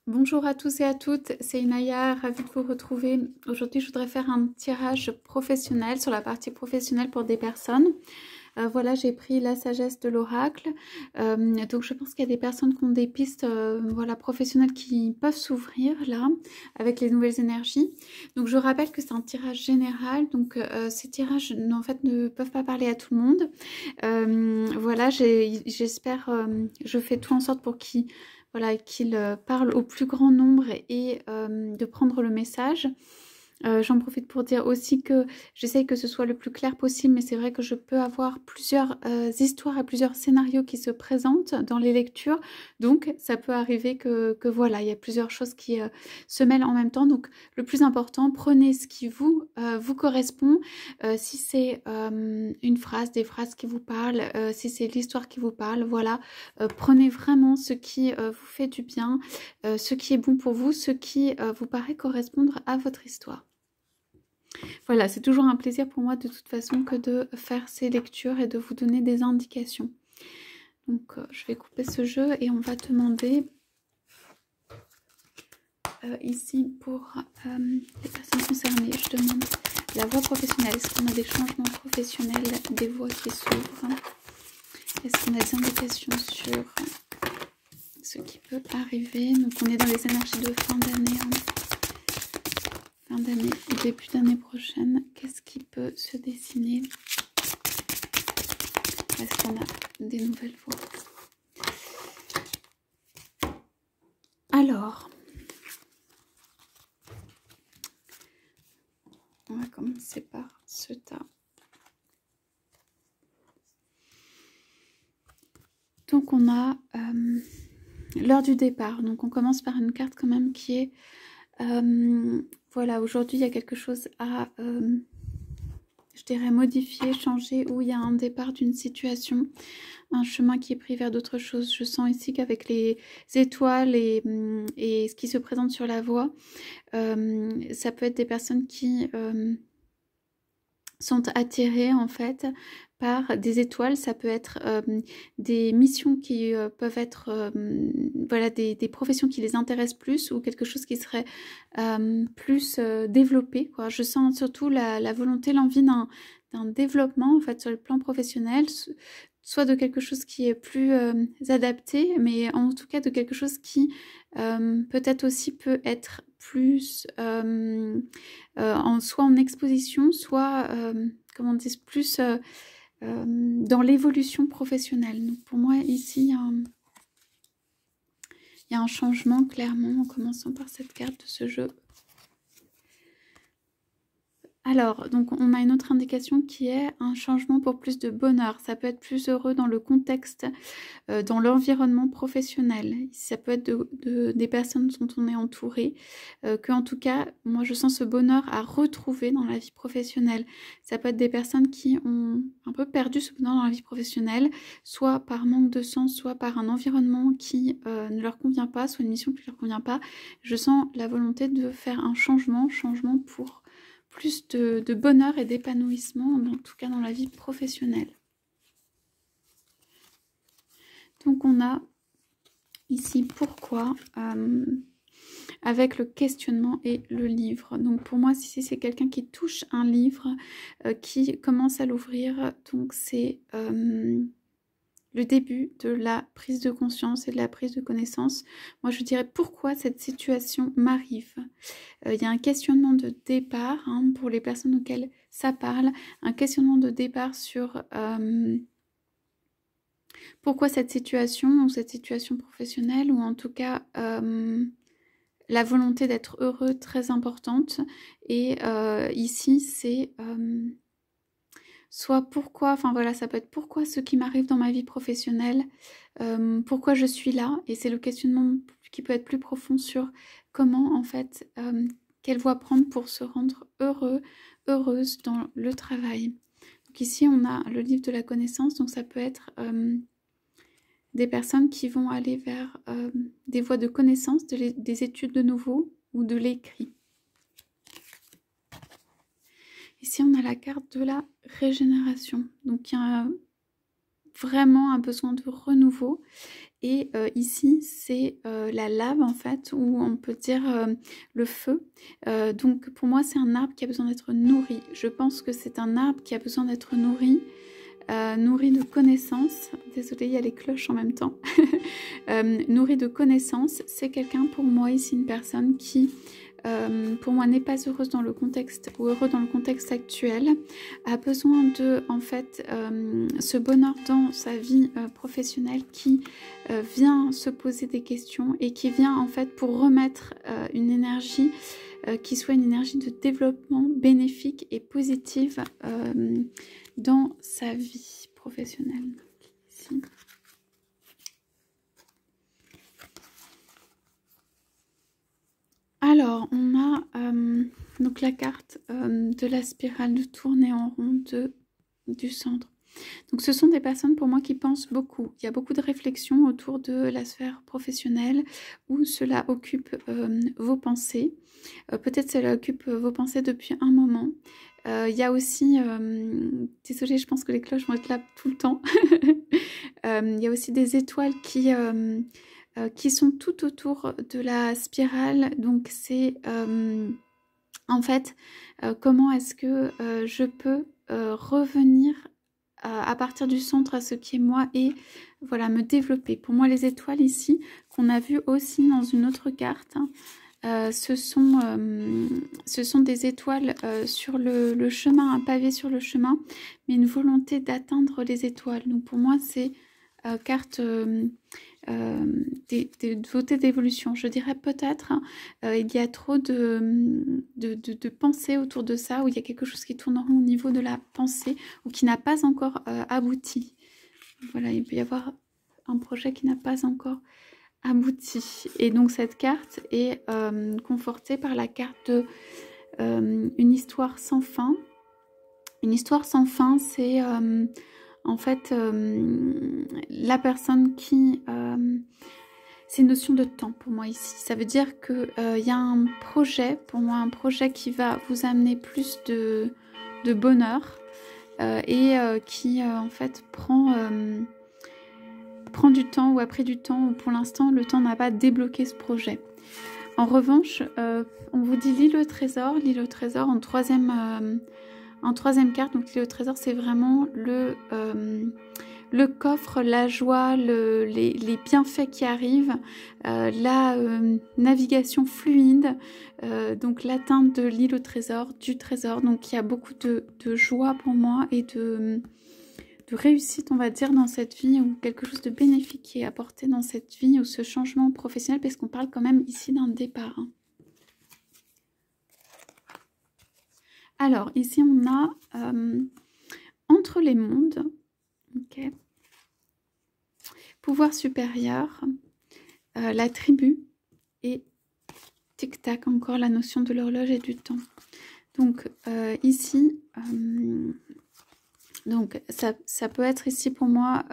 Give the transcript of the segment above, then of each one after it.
Bonjour à tous et à toutes, c'est Inaya, ravie de vous retrouver. Aujourd'hui, je voudrais faire un tirage professionnel sur la partie professionnelle pour des personnes. Voilà, j'ai pris la sagesse de l'oracle. Donc, je pense qu'il y a des personnes qui ont des pistes voilà, professionnelles qui peuvent s'ouvrir là, avec les nouvelles énergies. Donc, je rappelle que c'est un tirage général. Donc, ces tirages, en fait, ne peuvent pas parler à tout le monde. Voilà, j'espère, je fais tout en sorte pour qu'ils voilà, parle au plus grand nombre et de prendre le message. J'en profite pour dire aussi que j'essaye que ce soit le plus clair possible, mais c'est vrai que je peux avoir plusieurs histoires et plusieurs scénarios qui se présentent dans les lectures. Donc, ça peut arriver que voilà, il y a plusieurs choses qui se mêlent en même temps. Donc, le plus important, prenez ce qui vous correspond. Si c'est une phrase, des phrases qui vous parlent, si c'est l'histoire qui vous parle, voilà. Prenez vraiment ce qui vous fait du bien, ce qui est bon pour vous, ce qui vous paraît correspondre à votre histoire. Voilà, c'est toujours un plaisir pour moi de toute façon que de faire ces lectures et de vous donner des indications. Donc je vais couper ce jeu et on va demander ici pour les personnes concernées, je demande la voie professionnelle. Est-ce qu'on a des changements professionnels, des voies qui s'ouvrent? Est-ce qu'on a des indications sur ce qui peut arriver? Donc on est dans les énergies de fin d'année. Fin d'année, début d'année prochaine, qu'est-ce qui peut se dessiner? Est-ce qu'on a des nouvelles voies? Alors, on va commencer par ce tas. Donc on a l'heure du départ. Donc on commence par une carte quand même qui est voilà, aujourd'hui il y a quelque chose à je dirais modifier, changer, où il y a un départ d'une situation, un chemin qui est pris vers d'autres choses. Je sens ici qu'avec les étoiles et ce qui se présente sur la voie, ça peut être des personnes qui sont attirées en fait par des étoiles. Ça peut être des missions qui peuvent être voilà, des professions qui les intéressent plus, ou quelque chose qui serait plus développé, quoi. Je sens surtout la volonté, l'envie d'un développement en fait sur le plan professionnel, soit de quelque chose qui est plus adapté, mais en tout cas de quelque chose qui peut-être aussi peut être plus soit en exposition, soit comment on dit, plus dans l'évolution professionnelle. Donc pour moi ici il y a un changement clairement, en commençant par cette carte de ce jeu. Alors, donc on a une autre indication qui est un changement pour plus de bonheur. Ça peut être plus heureux dans le contexte, dans l'environnement professionnel. Ça peut être des personnes dont on est entouré, que en tout cas, moi je sens ce bonheur à retrouver dans la vie professionnelle. Ça peut être des personnes qui ont un peu perdu ce bonheur dans la vie professionnelle, soit par manque de sens, soit par un environnement qui ne leur convient pas, soit une mission qui ne leur convient pas. Je sens la volonté de faire un changement pour plus de bonheur et d'épanouissement, en tout cas dans la vie professionnelle. Donc on a ici pourquoi, avec le questionnement et le livre. Donc pour moi, si c'est quelqu'un qui touche un livre, qui commence à l'ouvrir, donc c'est le début de la prise de conscience et de la prise de connaissance. Moi je dirais pourquoi cette situation m'arrive. Il y a un questionnement de départ hein, pour les personnes auxquelles ça parle, un questionnement de départ sur pourquoi cette situation, ou cette situation professionnelle, ou en tout cas la volonté d'être heureux très importante. Et ici c'est soit pourquoi, enfin voilà, ça peut être pourquoi ce qui m'arrive dans ma vie professionnelle, pourquoi je suis là, et c'est le questionnement qui peut être plus profond sur comment en fait, quelle voie prendre pour se rendre heureux, heureuse dans le travail. Donc ici on a le livre de la connaissance, donc ça peut être des personnes qui vont aller vers des voies de connaissance, des études de nouveau ou de l'écrit. Ici, on a la carte de la régénération. Donc, il y a vraiment un besoin de renouveau. Et ici, c'est la lave en fait, ou on peut dire le feu. Donc pour moi, c'est un arbre qui a besoin d'être nourri. Je pense que c'est un arbre qui a besoin d'être nourri. Nourri de connaissances. Désolée, il y a les cloches en même temps. Nourri de connaissances, c'est quelqu'un pour moi ici, une personne qui pour moi n'est pas heureuse dans le contexte ou heureux dans le contexte actuel, a besoin de en fait ce bonheur dans sa vie professionnelle qui vient se poser des questions et qui vient en fait pour remettre une énergie qui soit une énergie de développement bénéfique et positive dans sa vie professionnelle. Ici. Alors, on a donc la carte de la spirale de tournée en rond du centre. Donc, ce sont des personnes pour moi qui pensent beaucoup. Il y a beaucoup de réflexions autour de la sphère professionnelle où cela occupe vos pensées. Peut-être cela occupe vos pensées depuis un moment. Il y a aussi, désolée, je pense que les cloches vont être là tout le temps. Il y a aussi des étoiles qui sont tout autour de la spirale. Donc c'est en fait comment est-ce que je peux revenir à partir du centre à ce qui est moi et voilà me développer. Pour moi les étoiles ici qu'on a vu aussi dans une autre carte, ce sont des étoiles sur le chemin, un pavé sur le chemin, mais une volonté d'atteindre les étoiles. Donc pour moi c'est carte des beautés d'évolution. Je dirais peut-être il y a trop de pensées autour de ça, où il y a quelque chose qui tourne en rond au niveau de la pensée ou qui n'a pas encore abouti. Voilà, il peut y avoir un projet qui n'a pas encore abouti. Et donc cette carte est confortée par la carte de une histoire sans fin. Une histoire sans fin, c'est en fait la personne qui... c'est une notion de temps pour moi ici. Ça veut dire qu'il y a un projet, pour moi un projet qui va vous amener plus de bonheur et qui en fait prend du temps ou a pris du temps, ou pour l'instant le temps n'a pas débloqué ce projet. En revanche, on vous dit l'île au trésor en troisième carte. Donc l'île au trésor, c'est vraiment le coffre, la joie, les bienfaits qui arrivent, la navigation fluide, donc l'atteinte de l'île au trésor, du trésor. Donc il y a beaucoup de joie pour moi et de réussite, on va dire, dans cette vie, ou quelque chose de bénéfique qui est apporté dans cette vie, ou ce changement professionnel, parce qu'on parle quand même ici d'un départ. Alors, ici, on a entre les mondes, ok, pouvoir supérieur, la tribu, et tic-tac, encore la notion de l'horloge et du temps. Donc, ici... donc ça peut être ici pour moi,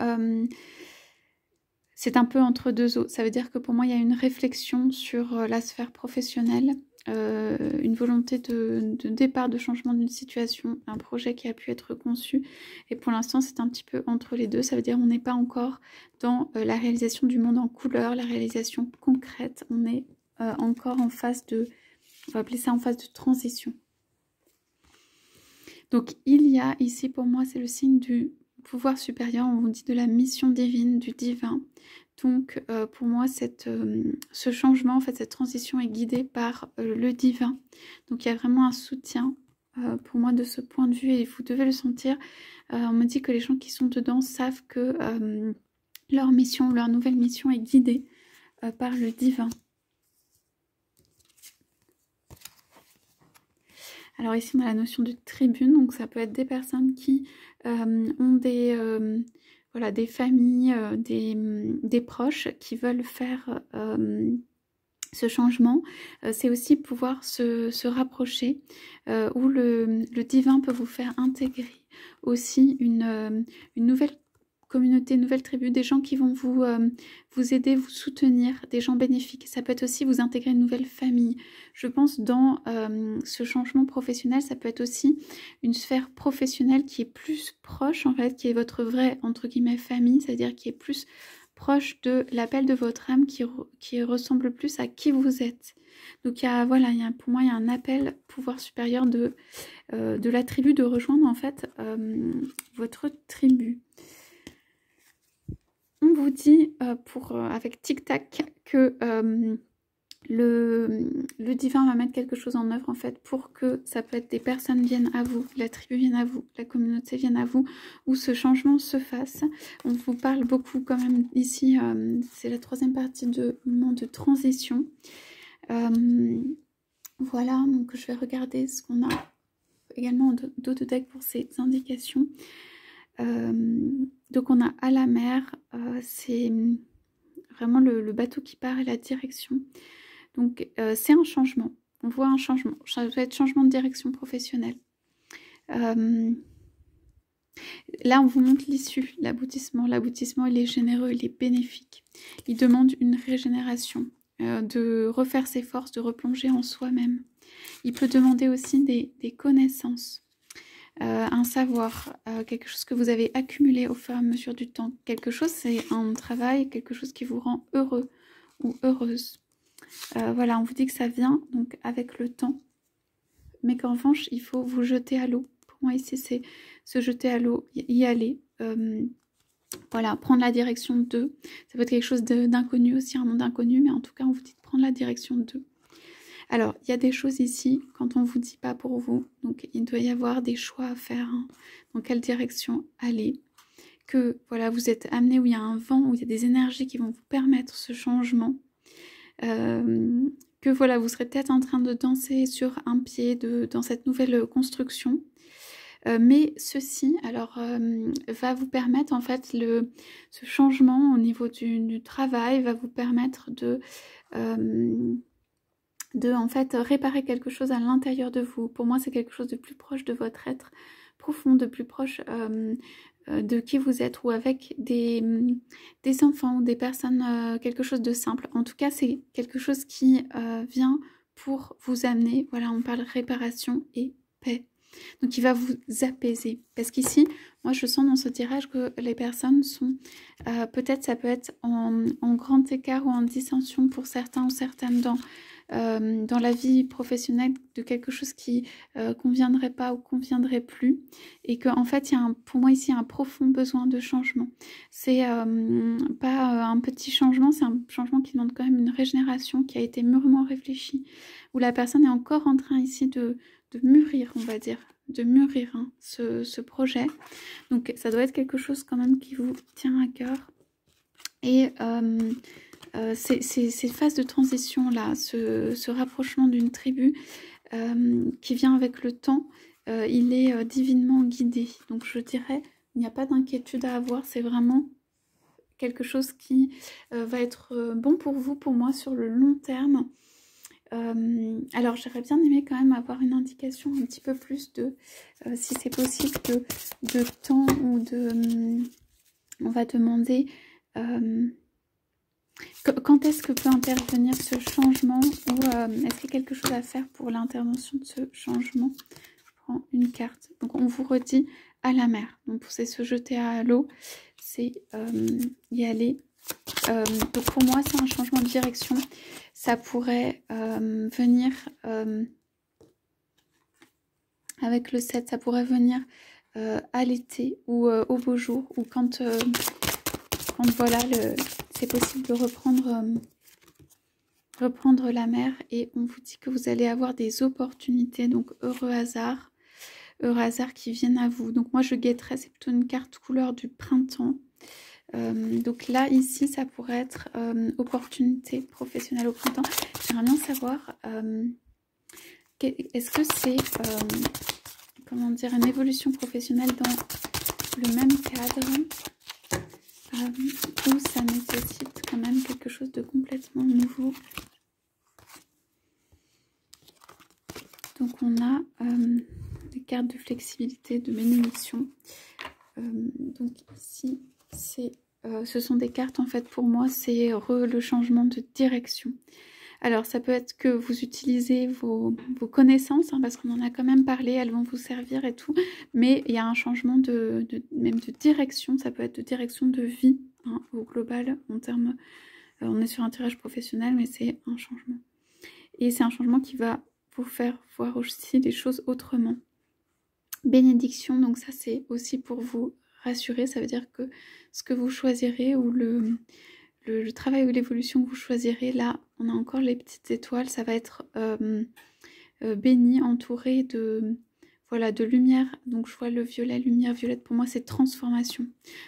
c'est un peu entre deux eaux. Ça veut dire que pour moi il y a une réflexion sur la sphère professionnelle, une volonté de départ, de changement d'une situation, un projet qui a pu être conçu. Et pour l'instant c'est un petit peu entre les deux. Ça veut dire on n'est pas encore dans la réalisation du monde en couleur, la réalisation concrète. On est encore en phase de, on va appeler ça en phase de transition. Donc il y a ici pour moi, c'est le signe du pouvoir supérieur, on vous dit de la mission divine, du divin. Donc pour moi ce changement, en fait cette transition est guidée par le divin. Donc il y a vraiment un soutien pour moi de ce point de vue et vous devez le sentir. On me dit que les gens qui sont dedans savent que leur mission, leur nouvelle mission est guidée par le divin. Alors ici on a la notion de tribune, donc ça peut être des personnes qui ont voilà, des familles, des proches qui veulent faire ce changement. C'est aussi pouvoir se rapprocher, où le divin peut vous faire intégrer aussi une nouvelle communauté, une nouvelle tribu, des gens qui vont vous aider, vous soutenir, des gens bénéfiques. Ça peut être aussi vous intégrer une nouvelle famille. Je pense dans ce changement professionnel, ça peut être aussi une sphère professionnelle qui est plus proche, en fait, qui est votre vraie, entre guillemets, famille, c'est-à-dire qui est plus proche de l'appel de votre âme, qui ressemble plus à qui vous êtes. Donc voilà, pour moi, il y a un appel pouvoir supérieur de la tribu, de rejoindre en fait votre tribu. On vous dit avec Tic Tac que le divin va mettre quelque chose en œuvre en fait pour que ça peut être des personnes viennent à vous, la tribu vienne à vous, la communauté vienne à vous, où ce changement se fasse. On vous parle beaucoup quand même ici, c'est la troisième partie de moment de transition. Voilà, donc je vais regarder ce qu'on a également d'autres decks pour ces indications. Donc on a à la mer, c'est vraiment le bateau qui part et la direction. Donc c'est un changement, on voit un changement, ça doit être changement de direction professionnelle. Là on vous montre l'issue, l'aboutissement il est généreux, il est bénéfique, il demande une régénération, de refaire ses forces, de replonger en soi-même. Il peut demander aussi des connaissances, un savoir, quelque chose que vous avez accumulé au fur et à mesure du temps. Quelque chose, c'est un travail, quelque chose qui vous rend heureux ou heureuse. Voilà, on vous dit que ça vient donc avec le temps, mais qu'en revanche, il faut vous jeter à l'eau. Pour moi, ici, c'est se jeter à l'eau, y aller. Voilà, prendre la direction de. Ça peut être quelque chose d'inconnu aussi, un monde inconnu, mais en tout cas, on vous dit de prendre la direction de. Alors, il y a des choses ici, quand on vous dit pas pour vous, donc il doit y avoir des choix à faire, hein, dans quelle direction aller, que voilà, vous êtes amené où il y a un vent, où il y a des énergies qui vont vous permettre ce changement, que voilà, vous serez peut-être en train de danser sur un pied dans cette nouvelle construction, mais ceci, alors, va vous permettre, en fait, ce changement au niveau du travail va vous permettre de en fait réparer quelque chose à l'intérieur de vous. Pour moi, c'est quelque chose de plus proche de votre être profond, de plus proche de qui vous êtes, ou avec des enfants ou des personnes, quelque chose de simple. En tout cas, c'est quelque chose qui vient pour vous amener, voilà, on parle réparation et paix. Donc il va vous apaiser. Parce qu'ici, moi je sens dans ce tirage que les personnes sont, peut-être ça peut être en grand écart ou en dissension pour certains ou certaines dans la vie professionnelle, de quelque chose qui conviendrait pas ou conviendrait plus, et qu'en fait il y a pour moi ici un profond besoin de changement. C'est pas un petit changement, c'est un changement qui demande quand même une régénération, qui a été mûrement réfléchi, où la personne est encore en train ici de mûrir, on va dire, de mûrir hein, ce projet. Donc ça doit être quelque chose quand même qui vous tient à cœur. Et ces phases de transition là, ce rapprochement d'une tribu qui vient avec le temps, il est divinement guidé. Donc je dirais, il n'y a pas d'inquiétude à avoir, c'est vraiment quelque chose qui va être bon pour vous, pour moi, sur le long terme. Alors j'aurais bien aimé quand même avoir une indication un petit peu plus de, si c'est possible, de temps, ou de... on va demander... quand est-ce que peut intervenir ce changement, ou est-ce qu'il y a quelque chose à faire pour l'intervention de ce changement? Je prends une carte. Donc on vous redit à la mer. Donc c'est se jeter à l'eau, c'est y aller. Donc pour moi c'est un changement de direction. Ça pourrait venir avec le 7, ça pourrait venir à l'été ou au beau jour, ou quand voilà, c'est possible de reprendre la mer. Et on vous dit que vous allez avoir des opportunités, donc heureux hasard qui viennent à vous. Donc moi je guetterais, c'est plutôt une carte couleur du printemps. Donc là ici ça pourrait être opportunité professionnelle au printemps. J'aimerais bien savoir est-ce que c'est comment dire, une évolution professionnelle dans le même cadre, où ça nécessite quand même quelque chose de complètement nouveau. Donc on a des cartes de flexibilité, de bénédiction. Donc ici ce sont des cartes en fait pour moi, c'est le changement de direction. Alors ça peut être que vous utilisez vos connaissances, hein, parce qu'on en a quand même parlé, elles vont vous servir et tout, mais il y a un changement même de direction, ça peut être de direction de vie, hein, au global, en termes, on est sur un tirage professionnel, mais c'est un changement. Et c'est un changement qui va vous faire voir aussi les choses autrement. Bénédiction, donc ça c'est aussi pour vous rassurer, ça veut dire que ce que vous choisirez ou le travail ou l'évolution que vous choisirez, là on a encore les petites étoiles, ça va être béni, entouré de, voilà, de lumière. Donc je vois le violet, lumière violette, pour moi c'est transformation.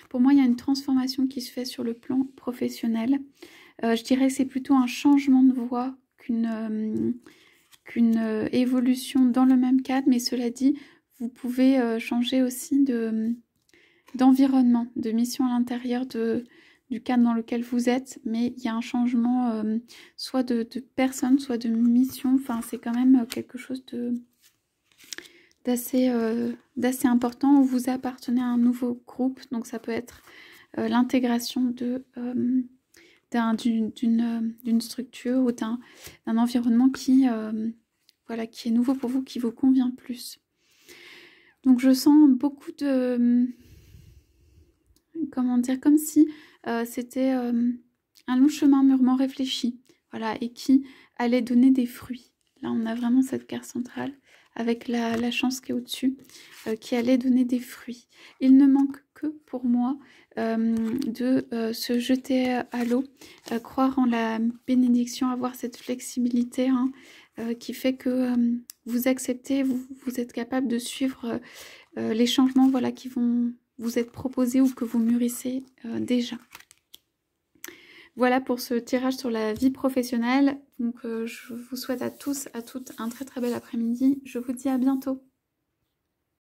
Pour moi il y a une transformation qui se fait sur le plan professionnel. Je dirais que c'est plutôt un changement de voie qu'une évolution dans le même cadre, mais cela dit, vous pouvez changer aussi d'environnement, de mission à l'intérieur du cadre dans lequel vous êtes, mais il y a un changement soit de personne, soit de mission, enfin c'est quand même quelque chose d'assez important, où vous appartenez à un nouveau groupe, donc ça peut être l'intégration d'une structure ou d'un environnement qui est nouveau pour vous, qui vous convient plus. Donc je sens beaucoup de... comment dire, comme si c'était un long chemin mûrement réfléchi, voilà, et qui allait donner des fruits. Là, on a vraiment cette carte centrale avec la chance qui est au-dessus, qui allait donner des fruits. Il ne manque que pour moi de se jeter à l'eau, croire en la bénédiction, avoir cette flexibilité, hein, qui fait que vous acceptez, vous êtes capable de suivre les changements, voilà, qui vont vous être proposés ou que vous mûrissez déjà. Voilà pour ce tirage sur la vie professionnelle. Donc je vous souhaite à tous, à toutes un très très bel après-midi. Je vous dis à bientôt.